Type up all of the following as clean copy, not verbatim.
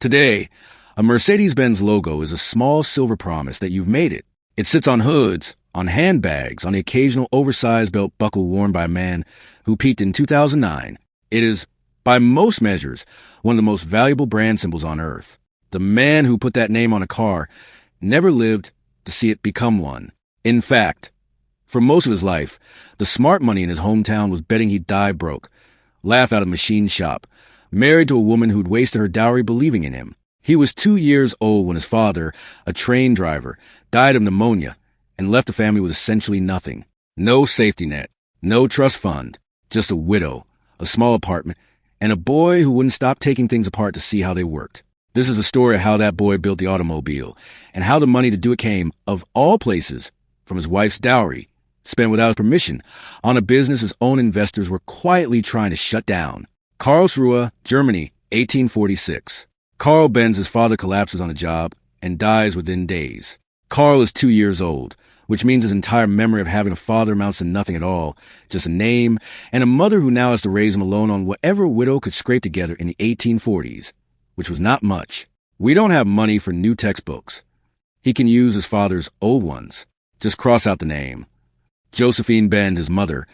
Today, a Mercedes-Benz logo is a small silver promise that you've made it. It sits on hoods, on handbags, on the occasional oversized belt buckle worn by a man who peaked in 2009. It is, by most measures, one of the most valuable brand symbols on earth. The man who put that name on a car never lived to see it become one. In fact, for most of his life, the smart money in his hometown was betting he'd die broke, laugh out of a machine shop, married to a woman who'd wasted her dowry believing in him. He was 2 years old when his father, a train driver, died of pneumonia and left the family with essentially nothing. No safety net, no trust fund, just a widow, a small apartment, and a boy who wouldn't stop taking things apart to see how they worked. This is a story of how that boy built the automobile and how the money to do it came, of all places, from his wife's dowry, spent without his permission, on a business his own investors were quietly trying to shut down. Karlsruhe, Germany, 1846. Karl Benz, his father, collapses on a job and dies within days. Karl is 2 years old, which means his entire memory of having a father amounts to nothing at all, just a name, and a mother who now has to raise him alone on whatever a widow could scrape together in the 1840s, which was not much. We don't have money for new textbooks. He can use his father's old ones. Just cross out the name. Josephine Benz, his mother,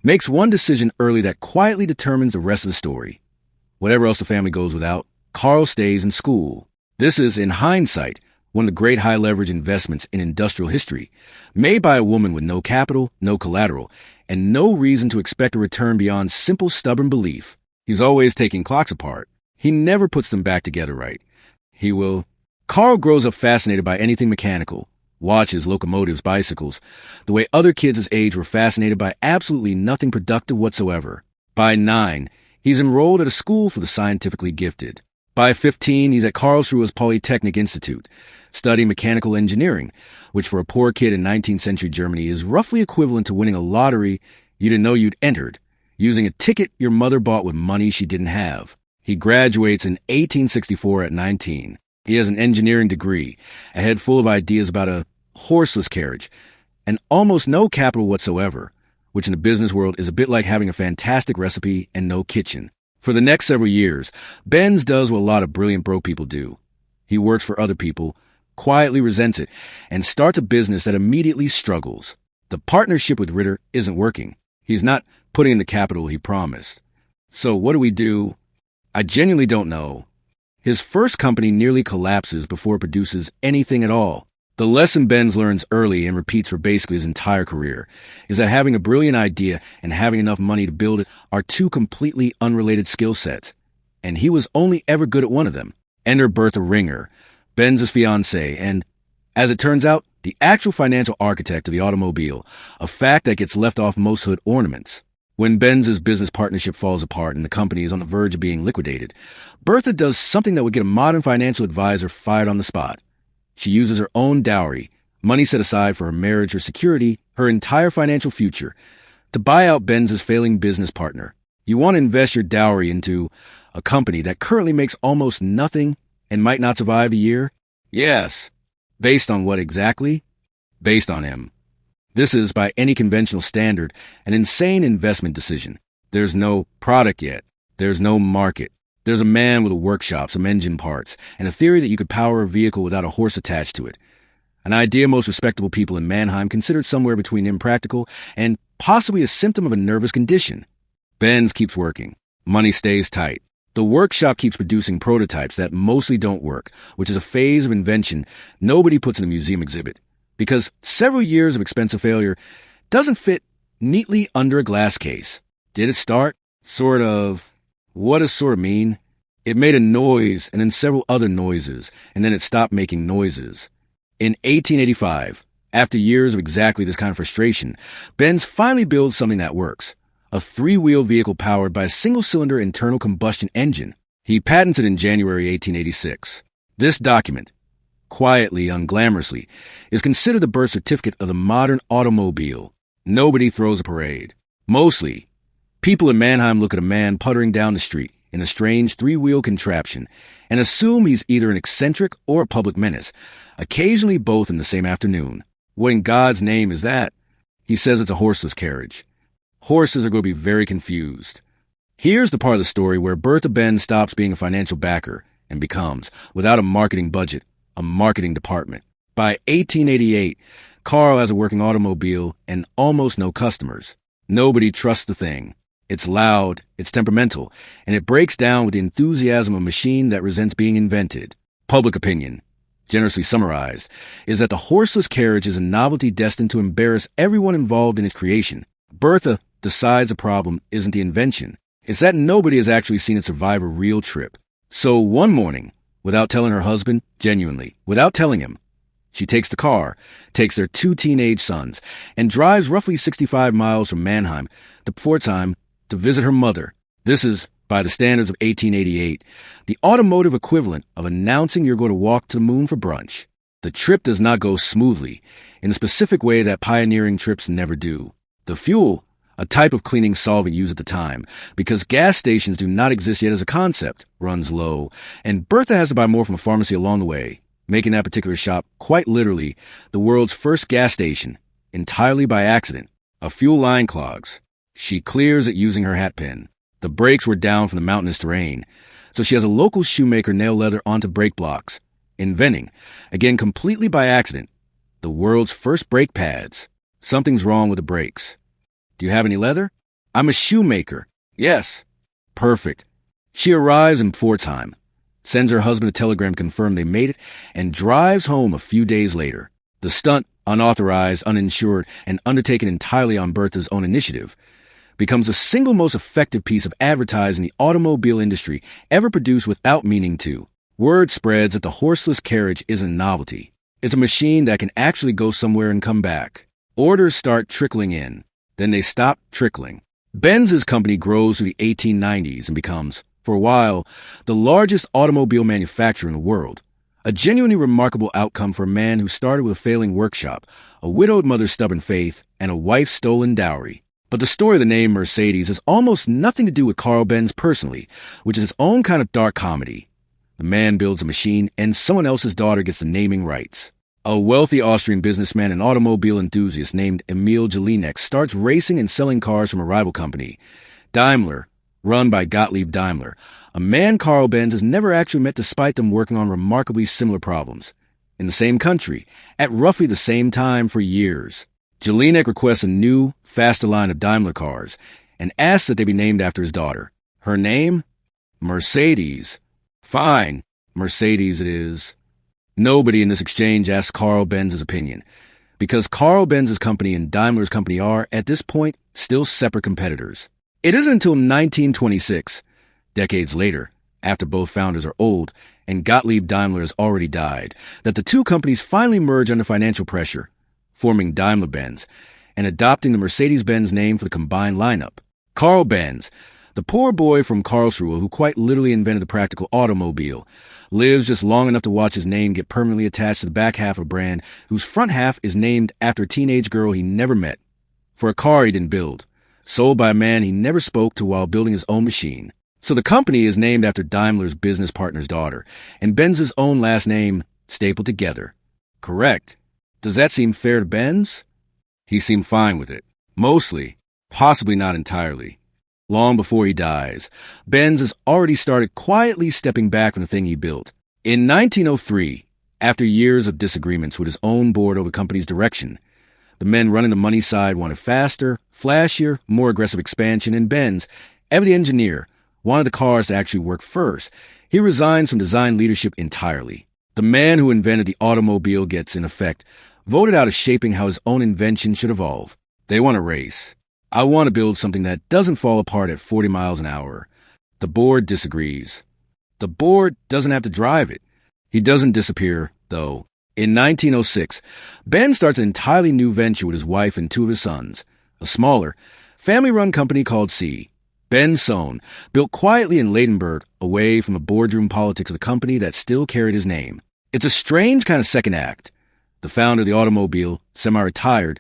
makes one decision early that quietly determines the rest of the story. Whatever else the family goes without, Karl stays in school. This is, in hindsight, one of the great high-leverage investments in industrial history, made by a woman with no capital, no collateral, and no reason to expect a return beyond simple, stubborn belief. He's always taking clocks apart. He never puts them back together right. Karl grows up fascinated by anything mechanical. Watches, locomotives, bicycles, the way other kids his age were fascinated by absolutely nothing productive whatsoever. By 9, he's enrolled at a school for the scientifically gifted. By 15, he's at Karlsruhe's Polytechnic Institute, studying mechanical engineering, which for a poor kid in 19th century Germany is roughly equivalent to winning a lottery you didn't know you'd entered, using a ticket your mother bought with money she didn't have. He graduates in 1864 at 19. He has an engineering degree, a head full of ideas about a horseless carriage, and almost no capital whatsoever, which in the business world is a bit like having a fantastic recipe and no kitchen. For the next several years, Benz does what a lot of brilliant broke people do. He works for other people, quietly resents it, and starts a business that immediately struggles. The partnership with Ritter isn't working. He's not putting in the capital he promised. So what do we do? I genuinely don't know. His first company nearly collapses before it produces anything at all. The lesson Benz learns early and repeats for basically his entire career is that having a brilliant idea and having enough money to build it are two completely unrelated skill sets, and he was only ever good at one of them. Enter Bertha Ringer, Benz's fiancée, and, as it turns out, the actual financial architect of the automobile, a fact that gets left off most hood ornaments. When Benz's business partnership falls apart and the company is on the verge of being liquidated, Bertha does something that would get a modern financial advisor fired on the spot. She uses her own dowry, money set aside for her marriage, her security, her entire financial future, to buy out Benz's failing business partner. You want to invest your dowry into a company that currently makes almost nothing and might not survive a year? Yes. Based on what exactly? Based on him. This is, by any conventional standard, an insane investment decision. There's no product yet. There's no market. There's a man with a workshop, some engine parts, and a theory that you could power a vehicle without a horse attached to it. An idea most respectable people in Mannheim considered somewhere between impractical and possibly a symptom of a nervous condition. Benz keeps working. Money stays tight. The workshop keeps producing prototypes that mostly don't work, which is a phase of invention nobody puts in a museum exhibit, because several years of expensive failure doesn't fit neatly under a glass case. Did it start? Sort of. What does sort of mean? It made a noise and then several other noises, and then it stopped making noises. In 1885, after years of exactly this kind of frustration, Benz finally builds something that works. A 3-wheeled vehicle powered by a single-cylinder internal combustion engine. He patents it in January 1886. This document, quietly, unglamorously, is considered the birth certificate of the modern automobile. Nobody throws a parade. Mostly, people in Mannheim look at a man puttering down the street in a strange 3-wheel contraption and assume he's either an eccentric or a public menace, occasionally both in the same afternoon. What in God's name is that? He says it's a horseless carriage. Horses are going to be very confused. Here's the part of the story where Bertha Benz stops being a financial backer and becomes, without a marketing budget, a marketing department. By 1888, Karl has a working automobile and almost no customers. Nobody trusts the thing. It's loud, it's temperamental, and it breaks down with the enthusiasm of a machine that resents being invented. Public opinion, generously summarized, is that the horseless carriage is a novelty destined to embarrass everyone involved in its creation. Bertha decides the problem isn't the invention. It's that nobody has actually seen it survive a real trip. So one morning, without telling her husband, genuinely, without telling him, she takes the car, takes their 2 teenage sons, and drives roughly 65 miles from Mannheim to Pforzheim to visit her mother. This is, by the standards of 1888, the automotive equivalent of announcing you're going to walk to the moon for brunch. The trip does not go smoothly, in a specific way that pioneering trips never do. The fuel, a type of cleaning solvent used at the time, because gas stations do not exist yet as a concept, runs low, and Bertha has to buy more from a pharmacy along the way, making that particular shop, quite literally, the world's first gas station, entirely by accident. A fuel line clogs. She clears it using her hat pin. The brakes were down from the mountainous terrain, so she has a local shoemaker nail leather onto brake blocks, inventing, again completely by accident, the world's first brake pads. Something's wrong with the brakes. Do you have any leather? I'm a shoemaker. Yes. Perfect. She arrives in Pforzheim, sends her husband a telegram to confirm they made it, and drives home a few days later. The stunt, unauthorized, uninsured, and undertaken entirely on Bertha's own initiative, becomes the single most effective piece of advertising the automobile industry ever produced without meaning to. Word spreads that the horseless carriage isn't a novelty. It's a machine that can actually go somewhere and come back. Orders start trickling in. Then they stop trickling. Benz's company grows through the 1890s and becomes, for a while, the largest automobile manufacturer in the world. A genuinely remarkable outcome for a man who started with a failing workshop, a widowed mother's stubborn faith, and a wife's stolen dowry. But the story of the name Mercedes has almost nothing to do with Karl Benz personally, which is its own kind of dark comedy. The man builds a machine, and someone else's daughter gets the naming rights. A wealthy Austrian businessman and automobile enthusiast named Emil Jelinek starts racing and selling cars from a rival company, Daimler, run by Gottlieb Daimler, a man Karl Benz has never actually met despite them working on remarkably similar problems. In the same country, at roughly the same time for years. Jelinek requests a new, faster line of Daimler cars and asks that they be named after his daughter. Her name? Mercedes. Fine, Mercedes it is. Nobody in this exchange asks Karl Benz's opinion, because Karl Benz's company and Daimler's company are, at this point, still separate competitors. It isn't until 1926, decades later, after both founders are old and Gottlieb Daimler has already died, that the two companies finally merge under financial pressure, forming Daimler-Benz, and adopting the Mercedes-Benz name for the combined lineup. Karl Benz, the poor boy from Karlsruhe who quite literally invented the practical automobile, lives just long enough to watch his name get permanently attached to the back half of a brand whose front half is named after a teenage girl he never met, for a car he didn't build, sold by a man he never spoke to while building his own machine. So the company is named after Daimler's business partner's daughter, and Benz's own last name stapled together. Correct. Does that seem fair to Benz? He seemed fine with it. Mostly. Possibly not entirely. Long before he dies, Benz has already started quietly stepping back from the thing he built. In 1903, after years of disagreements with his own board over the company's direction, the men running the money side wanted faster, flashier, more aggressive expansion, and Benz, ever the engineer, wanted the cars to actually work first. He resigns from design leadership entirely. The man who invented the automobile gets, in effect, voted out of shaping how his own invention should evolve. They want to race. I want to build something that doesn't fall apart at 40 miles an hour. The board disagrees. The board doesn't have to drive it. He doesn't disappear, though. In 1906, Ben starts an entirely new venture with his wife and two of his sons, a smaller, family-run company called C. Ben Sohn, built quietly in Ladenburg, away from the boardroom politics of the company that still carried his name. It's a strange kind of second act. The founder of the automobile, semi-retired,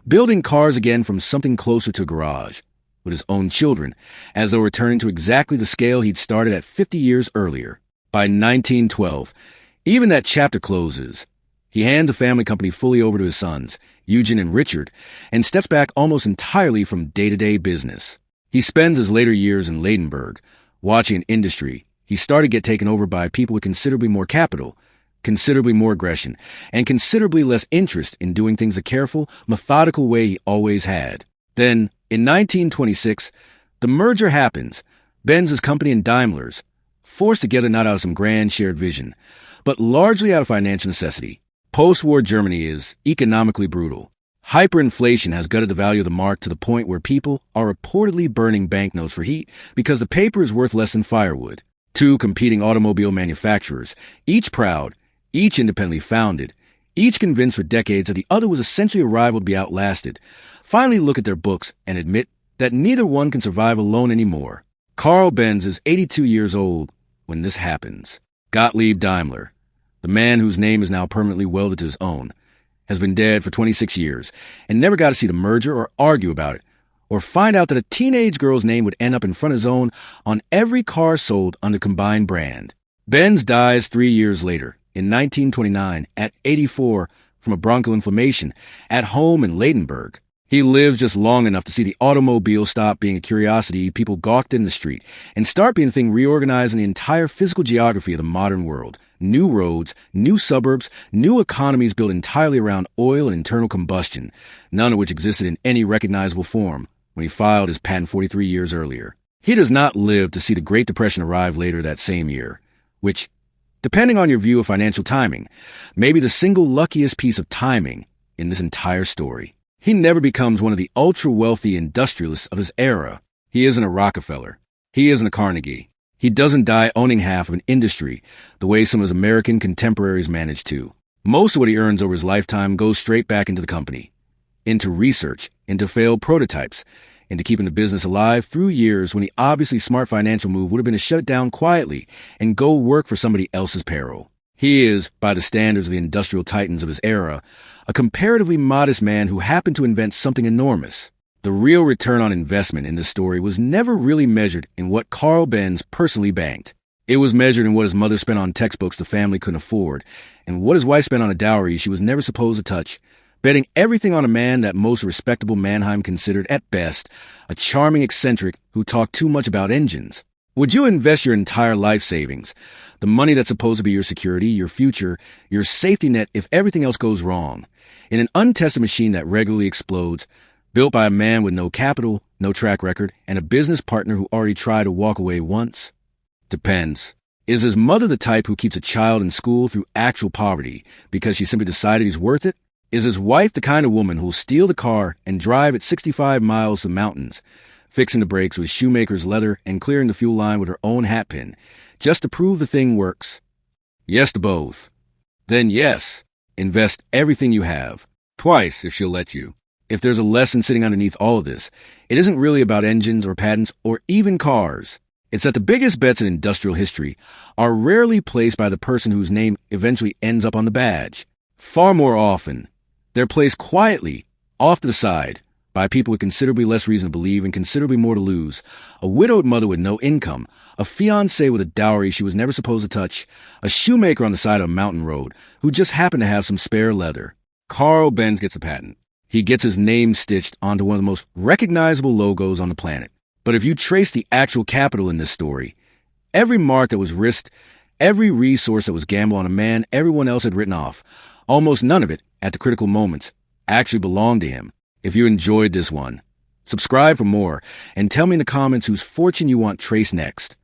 building cars again from something closer to a garage, with his own children, as though returning to exactly the scale he'd started at 50 years earlier. By 1912, even that chapter closes. He hands the family company fully over to his sons, Eugen and Richard, and steps back almost entirely from day-to-day business. He spends his later years in Ladenburg, watching an industry he started to get taken over by people with considerably more capital, considerably more aggression, and considerably less interest in doing things the careful, methodical way he always had. Then, in 1926, the merger happens. Benz's company and Daimler's, forced together not out of some grand shared vision, but largely out of financial necessity. Post-war Germany is economically brutal. Hyperinflation has gutted the value of the mark to the point where people are reportedly burning banknotes for heat because the paper is worth less than firewood. Two competing automobile manufacturers, each proud, each independently founded, each convinced for decades that the other was essentially a rival to be outlasted, finally look at their books and admit that neither one can survive alone anymore. Karl Benz is 82 years old when this happens. Gottlieb Daimler, the man whose name is now permanently welded to his own, has been dead for 26 years and never got to see the merger or argue about it, or find out that a teenage girl's name would end up in front of his own on every car sold under combined brand. Benz dies 3 years later, in 1929, at 84 from a bronchoinflammation at home in Ladenburg. He lives just long enough to see the automobile stop being a curiosity people gawked in the street and start being a thing reorganizing the entire physical geography of the modern world. New roads, new suburbs, new economies built entirely around oil and internal combustion, none of which existed in any recognizable form when he filed his patent 43 years earlier. He does not live to see the Great Depression arrive later that same year, which, depending on your view of financial timing, may be the single luckiest piece of timing in this entire story. He never becomes one of the ultra-wealthy industrialists of his era. He isn't a Rockefeller. He isn't a Carnegie. He doesn't die owning half of an industry the way some of his American contemporaries managed to. Most of what he earns over his lifetime goes straight back into the company, into research, into failed prototypes, into keeping the business alive through years when the obviously smart financial move would have been to shut it down quietly and go work for somebody else's peril. He is, by the standards of the industrial titans of his era, a comparatively modest man who happened to invent something enormous. The real return on investment in this story was never really measured in what Karl Benz personally banked. It was measured in what his mother spent on textbooks the family couldn't afford, and what his wife spent on a dowry she was never supposed to touch, betting everything on a man that most respectable Mannheim considered, at best, a charming eccentric who talked too much about engines. Would you invest your entire life savings, the money that's supposed to be your security, your future, your safety net if everything else goes wrong, in an untested machine that regularly explodes, built by a man with no capital, no track record, and a business partner who already tried to walk away once? Depends. Is his mother the type who keeps a child in school through actual poverty because she simply decided he's worth it? Is his wife the kind of woman who'll steal the car and drive at 65 miles to the mountains, fixing the brakes with shoemaker's leather and clearing the fuel line with her own hat pin, just to prove the thing works? Yes to both. Then yes, invest everything you have. Twice if she'll let you. If there's a lesson sitting underneath all of this, it isn't really about engines or patents or even cars. It's that the biggest bets in industrial history are rarely placed by the person whose name eventually ends up on the badge. Far more often, they're placed quietly, off to the side, by people with considerably less reason to believe and considerably more to lose, a widowed mother with no income, a fiancé with a dowry she was never supposed to touch, a shoemaker on the side of a mountain road who just happened to have some spare leather. Karl Benz gets a patent. He gets his name stitched onto one of the most recognizable logos on the planet. But if you trace the actual capital in this story, every mark that was risked, every resource that was gambled on a man everyone else had written off, almost none of it, at the critical moments, actually belonged to him. If you enjoyed this one, subscribe for more and tell me in the comments whose fortune you want traced next.